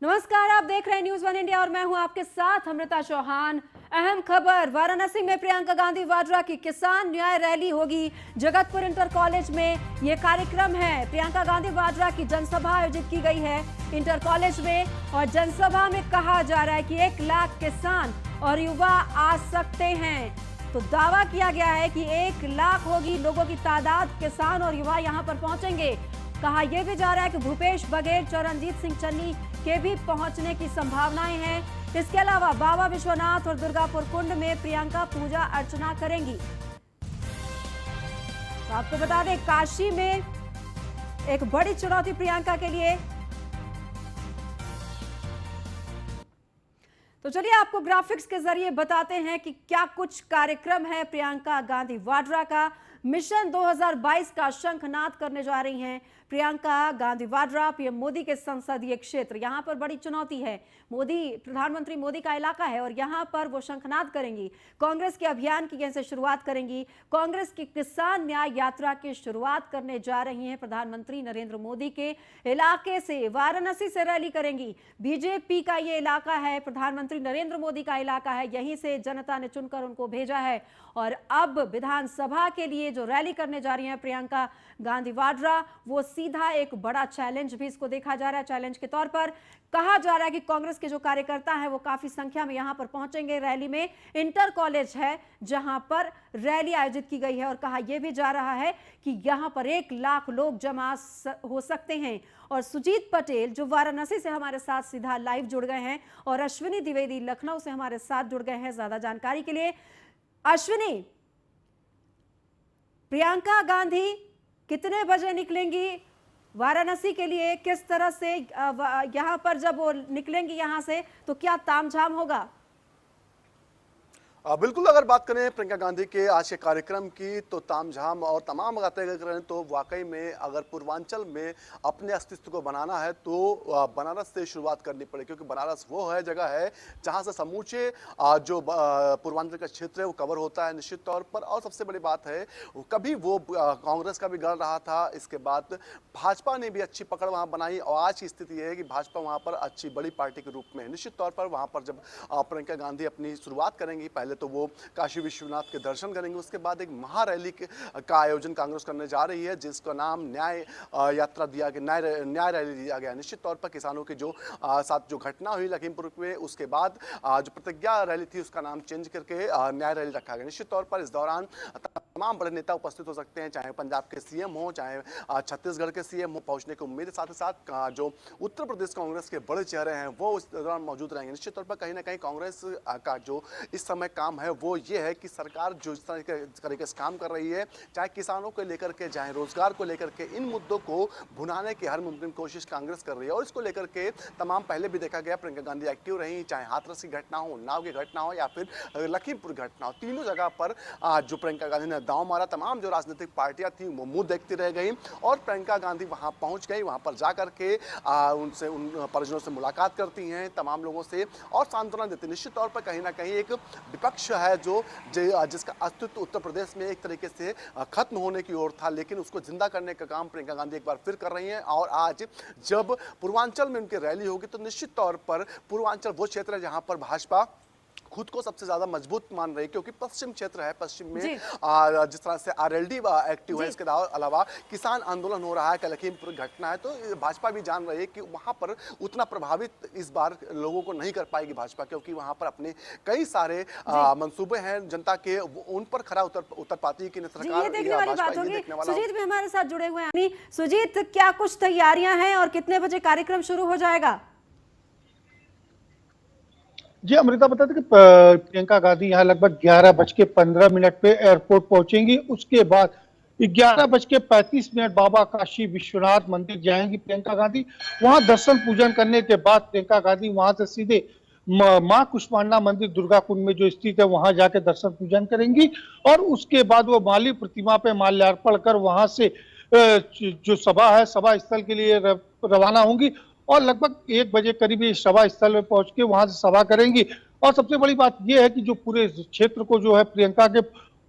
नमस्कार, आप देख रहे हैं न्यूज़ वन इंडिया और मैं हूं आपके साथ अमृता चौहान। अहम खबर, वाराणसी में प्रियंका गांधी वाड्रा की किसान न्याय रैली होगी। जगतपुर इंटर कॉलेज में ये कार्यक्रम है। प्रियंका गांधी वाड्रा की जनसभा आयोजित की गई है इंटर कॉलेज में और जनसभा में कहा जा रहा है कि 1 लाख किसान और युवा आ सकते हैं। तो दावा किया गया है कि 1 लाख होगी लोगों की तादाद, किसान और युवा यहां पर पहुंचेंगे। कहा यह भी जा रहा है कि भूपेश बघेल, चरणजीत सिंह चन्नी के भी पहुंचने की संभावनाएं हैं। इसके अलावा बाबा विश्वनाथ और दुर्गापुर कुंड में प्रियंका पूजा अर्चना करेंगी। तो आपको बता दें, काशी में एक बड़ी चुनौती प्रियंका के लिए। तो चलिए आपको ग्राफिक्स के जरिए बताते हैं कि क्या कुछ कार्यक्रम है प्रियंका गांधी वाड्रा का। मिशन 2022 का शंखनाद करने जा रही हैं प्रियंका गांधी वाड्रा। पीएम मोदी के संसदीय क्षेत्र, यहां पर बड़ी चुनौती है। प्रधानमंत्री मोदी का इलाका है और यहां पर वो शंखनाद करेंगी। कांग्रेस के अभियान की यहां से शुरुआत करेंगी। कांग्रेस की किसान न्याय यात्रा की शुरुआत करने जा रही हैं प्रधानमंत्री नरेंद्र मोदी के इलाके से। वाराणसी से रैली करेंगी। बीजेपी का ये इलाका है, प्रधानमंत्री नरेंद्र मोदी का इलाका है, यहीं से जनता ने चुनकर उनको भेजा है। और अब विधानसभा के लिए जो रैली करने जा रही हैं प्रियंका गांधी वाड्रा, वो सीधा एक बड़ा चैलेंज भी इसको देखा जा रहा है। चैलेंज के तौर पर कहा जा रहा है कि कांग्रेस के जो कार्यकर्ता हैं वो काफी संख्या में यहां पर पहुंचेंगे रैली में। इंटर कॉलेज है जहां पर रैली आयोजित की गई है और कहा यह भी जा रहा है कि यहां पर 1 लाख लोग जमा हो सकते हैं। और सुजीत पटेल जो वाराणसी से हमारे साथ सीधा लाइव जुड़ गए हैं और अश्विनी द्विवेदी लखनऊ से हमारे साथ जुड़ गए हैं ज्यादा जानकारी के लिए। अश्विनी, प्रियंका गांधी कितने बजे निकलेंगी वाराणसी के लिए? किस तरह से यहां पर जब वो निकलेंगी यहां से तो क्या तामझाम होगा? बिल्कुल, अगर बात करें प्रियंका गांधी के आज के कार्यक्रम की तो तामझाम और तमाम बातें करें तो वाकई में अगर पूर्वांचल में अपने अस्तित्व को बनाना है तो बनारस से शुरुआत करनी पड़ेगी, क्योंकि बनारस वो है जगह है जहां से समूचे जो पूर्वांचल का क्षेत्र है वो कवर होता है निश्चित तौर पर। और सबसे बड़ी बात है, कभी वो कांग्रेस का भी गढ़ रहा था, इसके बाद भाजपा ने भी अच्छी पकड़ वहाँ बनाई और आज की स्थिति यह है कि भाजपा वहाँ पर अच्छी बड़ी पार्टी के रूप में निश्चित तौर पर वहाँ पर जब प्रियंका गांधी अपनी शुरुआत करेंगी, पहले तो वो काशी विश्वनाथ के दर्शन करेंगे, उसके बाद एक महारैली का आयोजन कांग्रेस करने जा रही है जिसका नाम न्याय यात्रा दिया गया, न्याय रैली दिया गया। निश्चित तौर पर किसानों की जो साथ जो घटना हुई लखीमपुर में, उसके बाद जो प्रतिज्ञा रैली थी उसका नाम चेंज करके न्याय रैली रखा गया। निश्चित तौर पर इस दौरान तमाम बड़े नेता उपस्थित हो सकते हैं, चाहे पंजाब के सीएम हो, चाहे छत्तीसगढ़ के सीएम हो, पहुंचने की उम्मीद। साथ ही साथ जो उत्तर प्रदेश कांग्रेस के बड़े चेहरे हैं वो उस दौरान मौजूद रहेंगे। निश्चित तौर पर कहीं ना कहीं कांग्रेस का जो इस समय काम है वो ये है कि सरकार जो इस तरीके से काम कर रही है, चाहे किसानों को लेकर के, चाहे रोजगार को लेकर के, इन मुद्दों को भुनाने की हर मुमकिन कोशिश कांग्रेस कर रही है। और इसको लेकर के तमाम पहले भी देखा गया प्रियंका गांधी एक्टिव रही, चाहे हाथरस की घटना हो, उन्नाव की घटना हो या फिर लखीमपुर घटना हो, तीनों जगह पर जो प्रियंका गांधी ने दांव मारा। तमाम जो राजनीतिक पार्टियां थी वो मुंह देखती रह गई और प्रियंका गांधी वहां पहुंच गई, वहां पर जाकर के उनसे, उन परिजनों से मुलाकात करती हैं, तमाम लोगों से और सांत्वना देती। निश्चित तौर पर कहीं ना कहीं एक विपक्ष है जिसका अस्तित्व उत्तर प्रदेश में एक तरीके से खत्म होने की ओर था, लेकिन उसको जिंदा करने का काम प्रियंका गांधी एक बार फिर कर रही हैं। और आज जब पूर्वांचल में उनकी रैली होगी तो निश्चित तौर पर पूर्वांचल वो क्षेत्र है जहां पर भाजपा खुद को सबसे ज्यादा मजबूत मान रही है, क्योंकि पश्चिम क्षेत्र है, पश्चिम में जिस तरह से आरएलडी एक्टिव है, इसके अलावा किसान आंदोलन हो रहा है, लखीमपुर घटना है, तो भाजपा भी जान रही है कि वहां पर उतना प्रभावित इस बार लोगों को नहीं कर पाएगी भाजपा, क्योंकि वहां पर अपने कई सारे मंसूबे हैं जनता के, उन पर खरा उतर पाती है कि सरकार देखने वाली बात होगी। सुजीत भी हमारे साथ जुड़े हुए हैं। सुजीत, क्या कुछ तैयारियां हैं और कितने बजे कार्यक्रम शुरू हो जाएगा? जी अमृता, बता दें कि प्रियंका गांधी यहाँ लगभग 11:15 पे एयरपोर्ट पहुंचेंगी। उसके बाद 11:35 बाबा काशी विश्वनाथ मंदिर जाएंगी प्रियंका गांधी। वहां दर्शन पूजन करने के बाद प्रियंका गांधी वहां से सीधे मां कुष्मांडा मंदिर दुर्गा कुंड में जो स्थित है वहां जाके दर्शन पूजन करेंगी और उसके बाद वो माली प्रतिमा पे माल्यार्पण कर वहां से जो सभा है, सभा स्थल के लिए रवाना होंगी और लगभग 1 बजे करीब ये सभा स्थल में पहुंच के वहां से सभा करेंगी। और सबसे बड़ी बात यह है कि जो पूरे क्षेत्र को जो है प्रियंका के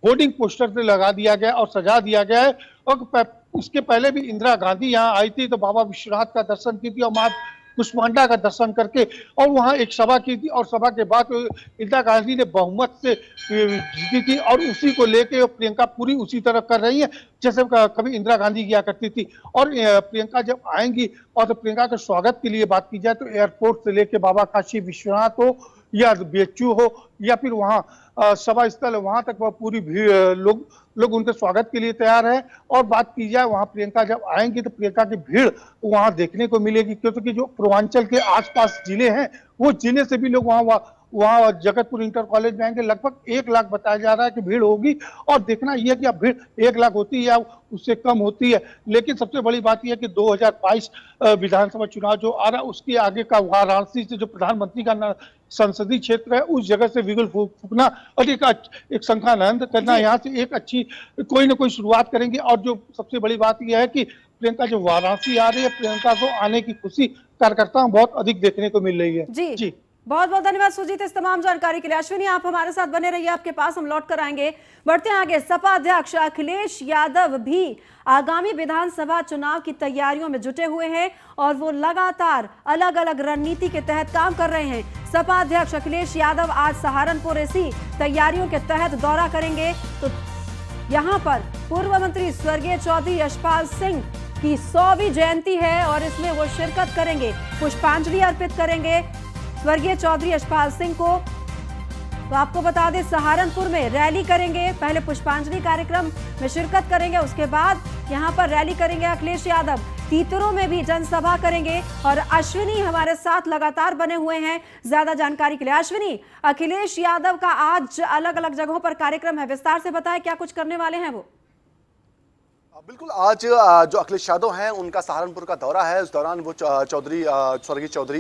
होर्डिंग पोस्टर से लगा दिया गया और सजा दिया गया है। और उसके पहले भी इंदिरा गांधी यहाँ आई थी तो बाबा विश्वनाथ का दर्शन की थी और मां कुष्मांडा का दर्शन करके और वहां एक सभा की थी और सभा के बाद इंदिरा गांधी ने बहुमत से जीती थी और उसी को लेके प्रियंका पूरी उसी तरह कर रही है जैसे कभी इंदिरा गांधी किया करती थी। और प्रियंका जब आएंगी और तो प्रियंका के स्वागत के लिए बात की जाए तो एयरपोर्ट से लेके बाबा काशी विश्वनाथ हो या बीएचयू हो या फिर वहां सभा स्थल वहां तक वह पूरी भीड़ लोग उनके स्वागत के लिए तैयार है। और बात की जाए वहां प्रियंका जब आएंगी तो प्रियंका की भीड़ वहां देखने को मिलेगी क्योंकि जो पूर्वांचल के आसपास जिले हैं वो जिले से भी लोग वहां जगतपुर इंटर कॉलेज में आएंगे। लगभग 1 लाख बताया जा रहा है कि भीड़ होगी और देखना यह है कि अब भीड़ 1 लाख होती है या उससे कम होती है। लेकिन सबसे बड़ी बात यह है कि 2022 विधानसभा चुनाव जो आ रहा है उसके आगे का वाराणसी से जो प्रधानमंत्री का संसदीय क्षेत्र है उस जगह से बिगुल फूकना और एक शंखानंद करना, यहाँ से एक अच्छी कोई ना कोई शुरुआत करेंगे। और जो सबसे बड़ी बात यह है कि प्रियंका जो वाराणसी आ रही है, प्रियंका को आने की खुशी कार्यकर्ताओं बहुत अधिक देखने को मिल रही है। जी बहुत बहुत धन्यवाद सुजीत इस तमाम जानकारी के लिए। अश्विनी आप हमारे साथ बने रहिए, आपके पास हम लौट कर आएंगे। बढ़ते हैं आगे। सपा अध्यक्ष अखिलेश यादव भी आगामी विधानसभा चुनाव की तैयारियों में जुटे हुए हैं और वो लगातार अलग अलग रणनीति के तहत काम कर रहे हैं। सपा अध्यक्ष अखिलेश यादव आज सहारनपुर इसी तैयारियों के तहत दौरा करेंगे। तो यहाँ पर पूर्व मंत्री स्वर्गीय चौधरी यशपाल सिंह की 100वीं जयंती है और इसमें वो शिरकत करेंगे, पुष्पांजलि अर्पित करेंगे स्वर्गीय चौधरी यशपाल सिंह को। तो आपको बता दें सहारनपुर में रैली करेंगे, पहले पुष्पांजलि कार्यक्रम में शिरकत करेंगे, उसके बाद यहां पर रैली करेंगे अखिलेश यादव। तीतरों में भी जनसभा करेंगे और अश्विनी हमारे साथ लगातार बने हुए हैं ज्यादा जानकारी के लिए। अश्विनी, अखिलेश यादव का आज अलग अलग जगहों पर कार्यक्रम है, विस्तार से बताएं क्या कुछ करने वाले हैं वो। बिल्कुल, आज जो अखिलेश यादव हैं उनका सहारनपुर का दौरा है। इस दौरान वो स्वर्गीय चौधरी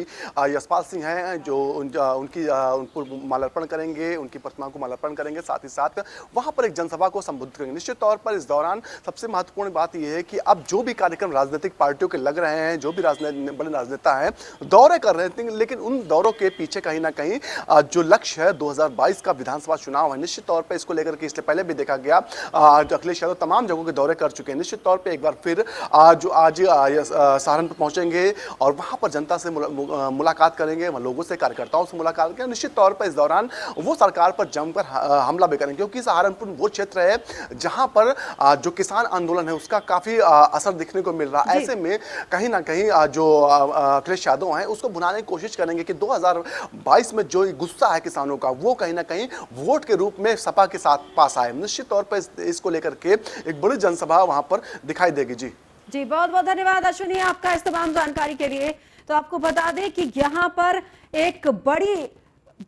यशपाल सिंह हैं जो उनको माल्यार्पण करेंगे, उनकी प्रतिमा को माल्यार्पण करेंगे, साथ ही साथ वहां पर एक जनसभा को संबोधित करेंगे। निश्चित तौर पर इस दौरान सबसे महत्वपूर्ण बात यह है कि अब जो भी कार्यक्रम राजनीतिक पार्टियों के लग रहे हैं, जो भी बड़े राजनेता हैं दौरे कर रहे हैं, लेकिन उन दौरों के पीछे कहीं ना कहीं जो लक्ष्य है 2022 का विधानसभा चुनाव है, निश्चित तौर पर इसको लेकर के इससे पहले भी देखा गया अखिलेश यादव तमाम जगहों के दौरे कर चुके हैं। निश्चित तौर पे एक बार फिर आज सहारनपुर पहुंचेंगे और वहां पर जनता से मुलाकात करेंगे, वहां लोगों से, कार्यकर्ताओं से मुलाकात करेंगे। निश्चित तौर पर इस दौरान वो सरकार पर जमकर हमला भी करेंगे क्योंकि सहारनपुर वो क्षेत्र है जहां पर जो किसान आंदोलन है उसका काफी असर दिखने को मिल रहा है। ऐसे में कहीं ना कहीं जो अखिलेश यादव हैं उसको भुनाने की कोशिश करेंगे कि 2022 में जो गुस्सा है किसानों का वो कहीं ना कहीं वोट के रूप में सपा के साथ पास आए। निश्चित तौर पर इसको लेकर के एक बड़ी जनसभा वहां पर दिखाई देगी। जी बहुत बहुत धन्यवाद अश्विनी आपका इस तमाम जानकारी के लिए। तो आपको बता दें कि यहाँ पर एक बड़ी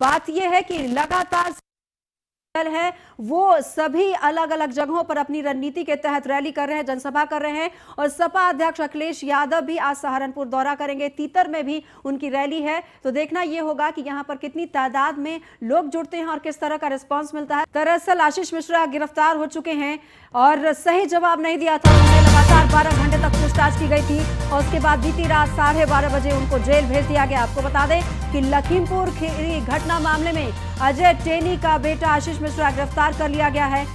बात यह है कि लगातार है वो सभी अलग अलग जगहों पर अपनी रणनीति के तहत रैली कर रहे हैं, जनसभा कर रहे हैं। और सपा अध्यक्ष अखिलेश यादव भी आज सहारनपुर दौरा करेंगे, तीतर में भी उनकी रैली है। तो देखना यह होगा कि यहां पर कितनी तादाद में लोग जुड़ते हैं और किस तरह का रिस्पांस मिलता है। दरअसल आशीष मिश्रा गिरफ्तार हो चुके हैं और सही जवाब नहीं दिया था, उन्हें लगातार 12 घंटे तक पूछताछ की गई थी और उसके बाद बीती रात 12:30 बजे उनको जेल भेज दिया गया। आपको बता दें कि लखीमपुर खीरी घटना मामले में अजय टेनी का बेटा आशीष मिश्रा गिरफ्तार कर लिया गया है।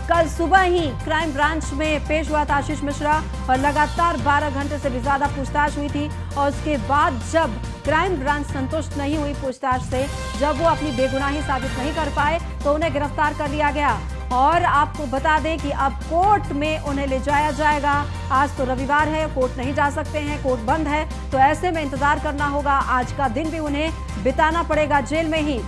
कल सुबह ही क्राइम ब्रांच में पेश हुआ था आशीष मिश्रा और लगातार 12 घंटे से भी ज्यादा पूछताछ हुई थी और उसके बाद जब क्राइम ब्रांच संतुष्ट नहीं हुई पूछताछ से, जब वो अपनी बेगुनाही साबित नहीं कर पाए तो उन्हें गिरफ्तार कर लिया गया। और आपको बता दें कि अब कोर्ट में उन्हें ले जाया जाएगा। आज तो रविवार है, कोर्ट नहीं जा सकते हैं, कोर्ट बंद है, तो ऐसे में इंतजार करना होगा। आज का दिन भी उन्हें बिताना पड़ेगा जेल में ही।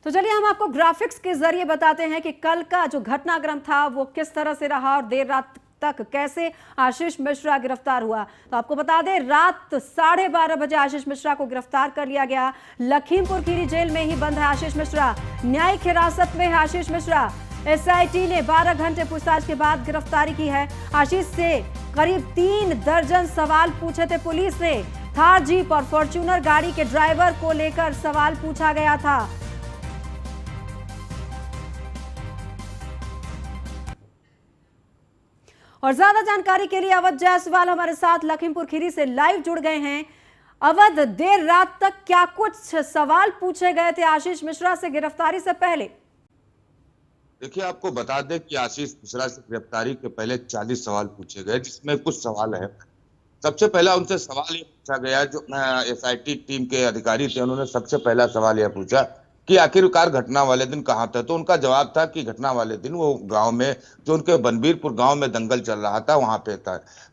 तो चलिए हम आपको ग्राफिक्स के जरिए बताते हैं कि कल का जो घटनाक्रम था वो किस तरह से रहा और देर रात तक कैसे आशीष मिश्रा गिरफ्तार हुआ। तो आपको बता दें रात 12:30 बजे आशीष मिश्रा को गिरफ्तार कर लिया गया। लखीमपुर खीरी जेल में ही बंद है आशीष मिश्रा, न्यायिक हिरासत में है आशीष मिश्रा। एसआईटी ने 12 घंटे पूछताछ के बाद गिरफ्तारी की है। आशीष से करीब 3 दर्जन सवाल पूछे थे पुलिस ने। थार जीप और फॉर्च्यूनर गाड़ी के ड्राइवर को लेकर सवाल पूछा गया था। और ज्यादा जानकारी के लिए अवध जायसवाल हमारे साथ लखीमपुर खीरी से लाइव जुड़ गए हैं। अवध, देर रात तक क्या कुछ सवाल पूछे गए थे आशीष मिश्रा से गिरफ्तारी से पहले? देखिए, आपको बता दें कि आशीष मिश्रा से गिरफ्तारी के पहले 40 सवाल पूछे गए, जिसमें कुछ सवाल है। सबसे पहला उनसे सवाल ये पूछा गया, जो एसआईटी टीम के अधिकारी थे, उन्होंने सबसे पहला सवाल यह पूछा कि आखिरकार घटना वाले दिन कहाँ थे। तो उनका जवाब था कि घटना वाले दिन वो गांव में, जो उनके बनबीरपुर गांव में दंगल चल रहा था, वहां पे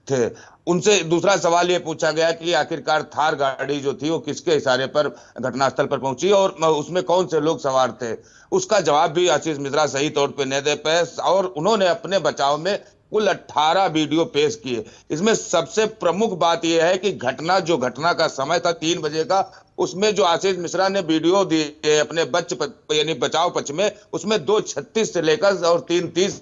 थे। उनसे दूसरा सवाल ये पूछा गया कि आखिरकार थार गाड़ी जो थी वो किसके इशारे पर घटनास्थल पर पहुंची और उसमें कौन से लोग सवार थे। उसका जवाब भी आशीष मिश्रा सही तौर पे नहीं दे पाए और उन्होंने अपने बचाव में कुल 18 वीडियो पेश किए। इसमें सबसे प्रमुख बात यह है कि घटना का समय था 3 बजे का, उसमें जो आशीष मिश्रा ने वीडियो दिए अपने यानी बचाव पक्ष में, उसमें 2:36 से लेकर और 3:30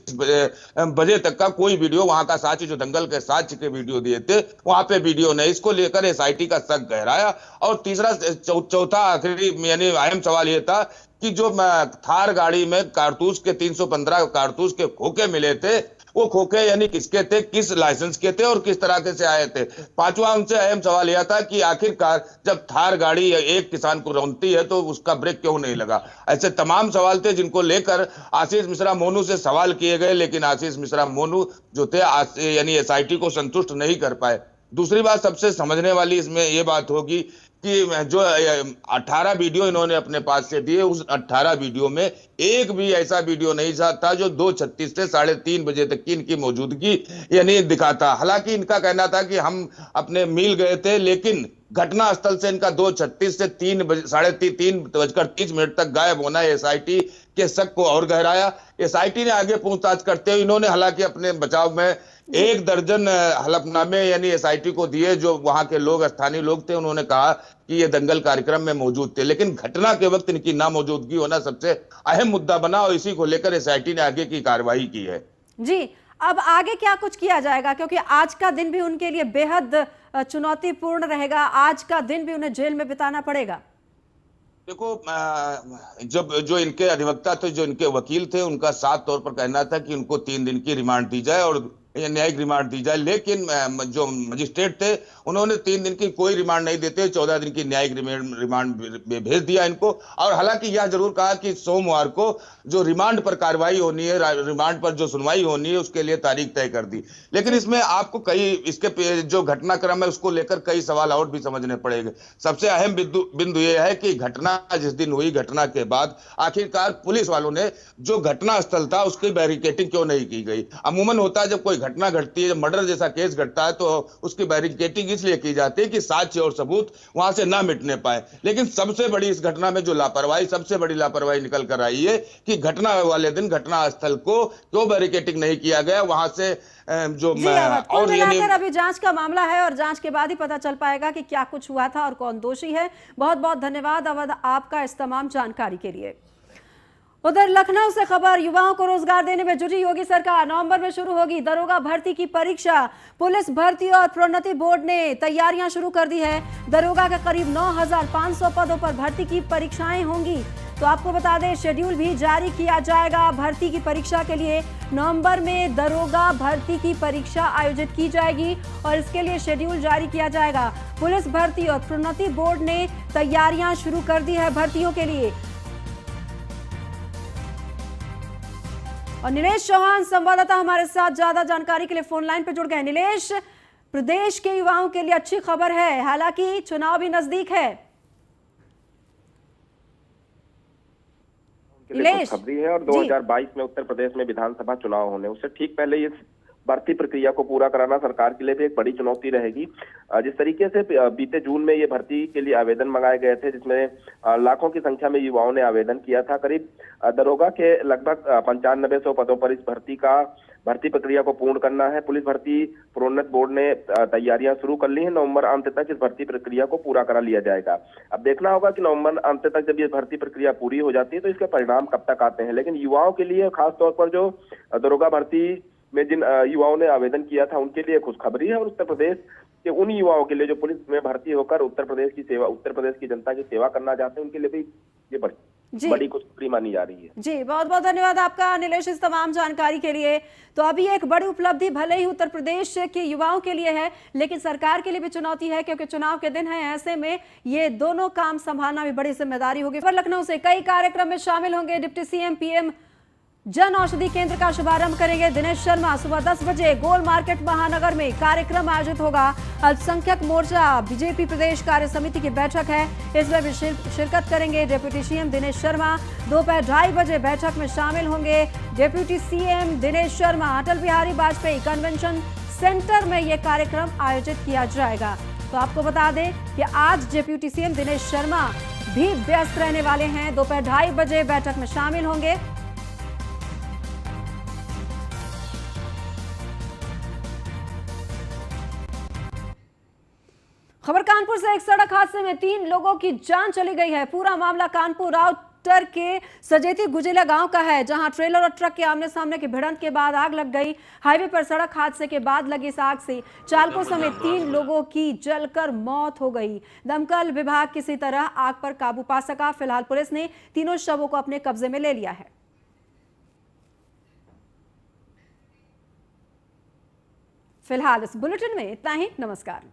बजे तक का कोई वीडियो, वहां का साक्ष्य जो दंगल के साक्ष्य के वीडियो दिए थे वहां पे वीडियो नहीं। इसको लेकर एसआईटी का शक गहराया। और तीसरा चौथा आखिरी यानी अहम सवाल यह था कि जो थार गाड़ी में कारतूस के 315 कारतूस के खोखे मिले थे, वो खोखे यानी किसके थे, किस लाइसेंस के थे और किस तरह के से आए थे। पांचवा उनसे अहम सवाल यह था कि आखिरकार जब थार गाड़ी एक किसान को रौंदती है तो उसका ब्रेक क्यों नहीं लगा। ऐसे तमाम सवाल थे जिनको लेकर आशीष मिश्रा मोनू से सवाल किए गए, लेकिन आशीष मिश्रा मोनू जो थे यानी एसआईटी को संतुष्ट नहीं कर पाए। दूसरी बात सबसे समझने वाली इसमें यह बात होगी कि जो 18 वीडियो इन्होंने अपने पास से दिए, उस 18 वीडियो में एक भी ऐसा वीडियो नहीं था जो 2:36 से 3:30 बजे तक की इनकी मौजूदगी यानी दिखाता। हालांकि इनका कहना था कि हम अपने मिल गए थे, लेकिन घटना स्थल से इनका 2:36 से 3:30 तक गायब होना एसआईटी के शक को और गहराया। एसआईटी ने आगे पूछताछ करते हुए इन्होंने हालांकि अपने बचाव में 1 दर्जन हलफनामे यानी एसआईटी को दिए, जो वहां के लोग, स्थानीय लोग थे। उन्होंने कहा कि ये दंगल कार्यक्रम में मौजूद थे, लेकिन घटना के वक्त इनकी नामौजूदगी होना सबसे अहम मुद्दा बना और इसी को लेकर एसआईटी ने आगे की कार्रवाई की है। जी, अब आगे क्या कुछ किया जाएगा, क्योंकि आज का दिन भी उनके लिए बेहद चुनौतीपूर्ण रहेगा, आज का दिन भी उन्हें जेल में बिताना पड़ेगा? देखो, जब जो इनके अधिवक्ता थे, जो इनके वकील थे, उनका साफ तौर पर कहना था कि उनको 3 दिन की रिमांड दी जाए और न्यायिक रिमांड दी जाए, लेकिन जो मजिस्ट्रेट थे उन्होंने 3 दिन की कोई रिमांड नहीं देते 14 दिन की न्यायिक रिमांड भेज दिया इनको। और हालांकि यह जरूर कहा कि सोमवार को जो रिमांड पर कार्रवाई होनी है, रिमांड पर जो सुनवाई होनी है, उसके लिए तारीख तय कर दी। लेकिन इसमें आपको इसके जो घटनाक्रम है उसको लेकर कई सवाल और भी समझने पड़ेंगे। सबसे अहम बिंदु यह है कि घटना जिस दिन हुई, घटना के बाद आखिरकार पुलिस वालों ने जो घटना स्थल था उसकी बैरिकेटिंग क्यों नहीं की गई। अमूमन होता है जब कोई घटना घटती है, जब मर्डर जैसा केस घटता है, तो उसकी बैरिकेटिंग इसलिए की जाती है कि साक्ष्य और सबूत वहां से ना मिटने पाए। लेकिन सबसे बड़ी इस घटना में जो लापरवाही, सबसे बड़ी लापरवाही निकल कर आई है कि घटना वाले दिन घटना स्थल को क्यों बैरिकेटिंग नहीं किया गया। वहां से जो कुल मिलाकर अभी जांच का मामला है और जांच के बाद ही पता चल पाएगा कि क्या कुछ हुआ था और कौन दोषी है। बहुत बहुत धन्यवाद अवध आपका इस तमाम जानकारी के लिए। उधर लखनऊ से खबर, युवाओं को रोजगार देने में जुटी योगी सरकार। नवंबर में शुरू होगी दरोगा भर्ती की परीक्षा। पुलिस भर्ती और प्रोन्नति बोर्ड ने तैयारियां शुरू कर दी है। दरोगा के करीब 9,500 पदों पर भर्ती की परीक्षाएं होंगी। तो आपको बता दें, शेड्यूल भी जारी किया जाएगा भर्ती की परीक्षा के लिए। नवंबर में दरोगा भर्ती की परीक्षा आयोजित की जाएगी और इसके लिए शेड्यूल जारी किया जाएगा। पुलिस भर्ती और प्रोन्नति बोर्ड ने तैयारियां शुरू कर दी है भर्तियों के लिए। और नीलेश चौहान संवाददाता हमारे साथ ज्यादा जानकारी के लिए फोन लाइन पर जुड़ गए। नीलेश, प्रदेश के युवाओं के लिए अच्छी खबर है, हालांकि चुनाव भी नजदीक है। खबरी है और 2022 में उत्तर प्रदेश में विधानसभा चुनाव होने उससे ठीक पहले ये भर्ती प्रक्रिया को पूरा कराना सरकार के लिए भी एक बड़ी चुनौती रहेगी। जिस तरीके से बीते जून में ये भर्ती के लिए आवेदन मंगाए गए थे, जिसमें लाखों की संख्या में युवाओं ने आवेदन किया था। करीब दरोगा के लगभग 9500 पदों पर इस भर्ती प्रक्रिया को पूर्ण करना है। पुलिस भर्ती प्रोन्नत बोर्ड ने तैयारियां शुरू कर ली हैं। नवंबर अंत तक इस भर्ती प्रक्रिया को पूरा करा लिया जाएगा। अब देखना होगा कि नवंबर अंत तक जब ये भर्ती प्रक्रिया पूरी हो जाती है तो इसके परिणाम कब तक आते हैं। लेकिन युवाओं के लिए, खासतौर पर जो दरोगा भर्ती में जिन युवाओं ने आवेदन किया था, उनके लिए खुशखबरी है। और उत्तर प्रदेश के उन युवाओं के लिए जो पुलिस में भर्ती होकर उत्तर प्रदेश की जनता की सेवा करना चाहते हैं, उनके लिए भी ये जी। बड़ी खुशखबरी मानी जा रही है। जी, बहुत बहुत धन्यवाद आपका नीलेश इस तमाम जानकारी के लिए। तो अभी एक बड़ी उपलब्धि भले ही उत्तर प्रदेश के युवाओं के लिए है, लेकिन सरकार के लिए भी चुनौती है, क्योंकि चुनाव के दिन है। ऐसे में ये दोनों काम संभालना भी बड़ी जिम्मेदारी होगी। पर लखनऊ से कई कार्यक्रम में शामिल होंगे। Deputy CM PM Jan Aushadhi केंद्र का शुभारंभ करेंगे दिनेश शर्मा। सुबह 10 बजे गोल मार्केट महानगर में कार्यक्रम आयोजित होगा। अल्पसंख्यक मोर्चा बीजेपी प्रदेश कार्य समिति की बैठक है, इसमें भी शिरकत करेंगे डिप्टी सीएम दिनेश शर्मा। दोपहर 2:30 बजे बैठक में शामिल होंगे deputy CM Dinesh Sharma. Atal Bihari Vajpayee convention centre में यह कार्यक्रम आयोजित किया जाएगा। तो आपको बता दें कि आज डिप्टी सीएम दिनेश शर्मा भी व्यस्त रहने वाले हैं। दोपहर 2:30 बजे बैठक में शामिल होंगे। खबर कानपुर से। एक सड़क हादसे में 3 लोगों की जान चली गई है। पूरा मामला कानपुर राउटर के सजेती गुजेला गांव का है, जहां ट्रेलर और ट्रक के आमने सामने की भिड़ंत के बाद आग लग गई। हाईवे पर सड़क हादसे के बाद लगी इस आग से चालकों समेत 3 लोगों की जलकर मौत हो गई। दमकल विभाग किसी तरह आग पर काबू पा सका। फिलहाल पुलिस ने तीनों शवों को अपने कब्जे में ले लिया है। फिलहाल इस बुलेटिन में इतना ही। नमस्कार।